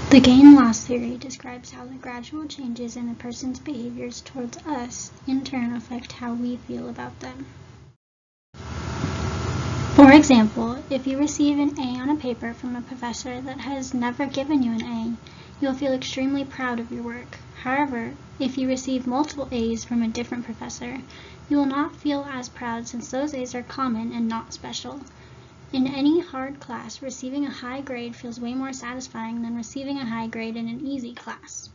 The gain-loss theory describes how the gradual changes in a person's behaviors towards us in turn affect how we feel about them. For example, if you receive an A on a paper from a professor that has never given you an A, you'll feel extremely proud of your work. However, if you receive multiple A's from a different professor, you will not feel as proud since those A's are common and not special. In any hard class, receiving a high grade feels way more satisfying than receiving a high grade in an easy class.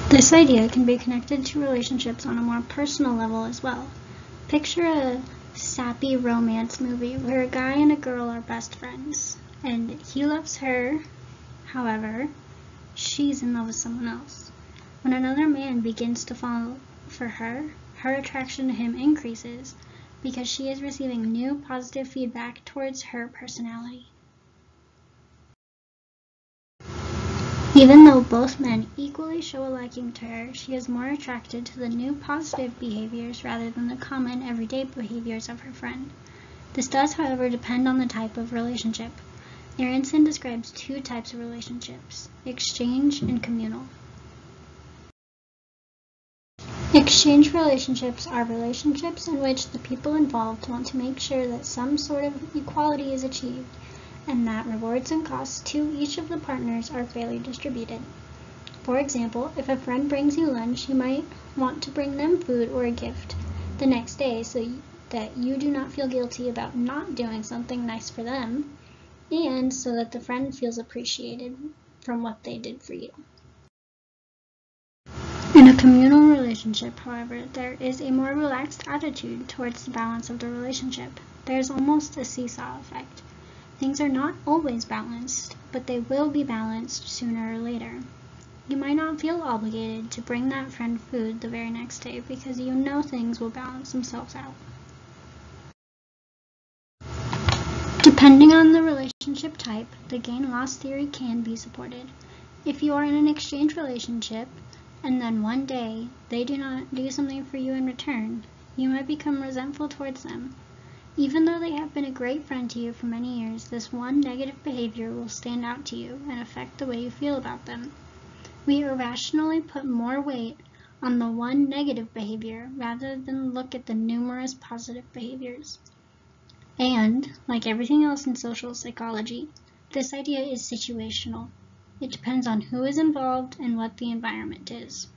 This idea can be connected to relationships on a more personal level as well. Picture a sappy romance movie where a guy and a girl are best friends, and he loves her, however, she's in love with someone else. When another man begins to fall for her, her attraction to him increases because she is receiving new positive feedback towards her personality. Even though both men equally show a liking to her, she is more attracted to the new positive behaviors rather than the common everyday behaviors of her friend. This does, however, depend on the type of relationship. Aronson describes two types of relationships: exchange and communal. Exchange relationships are relationships in which the people involved want to make sure that some sort of equality is achieved and that rewards and costs to each of the partners are fairly distributed. For example, if a friend brings you lunch, you might want to bring them food or a gift the next day so that you do not feel guilty about not doing something nice for them, and so that the friend feels appreciated from what they did for you. In a communal relationship, however, there is a more relaxed attitude towards the balance of the relationship. There is almost a seesaw effect. Things are not always balanced, but they will be balanced sooner or later. You might not feel obligated to bring that friend food the very next day because you know things will balance themselves out. Depending on the relationship type, the gain-loss theory can be supported. If you are in an exchange relationship, and then one day they do not do something for you in return, you might become resentful towards them. Even though they have been a great friend to you for many years, this one negative behavior will stand out to you and affect the way you feel about them. We irrationally put more weight on the one negative behavior rather than look at the numerous positive behaviors. And, like everything else in social psychology, this idea is situational. It depends on who is involved and what the environment is.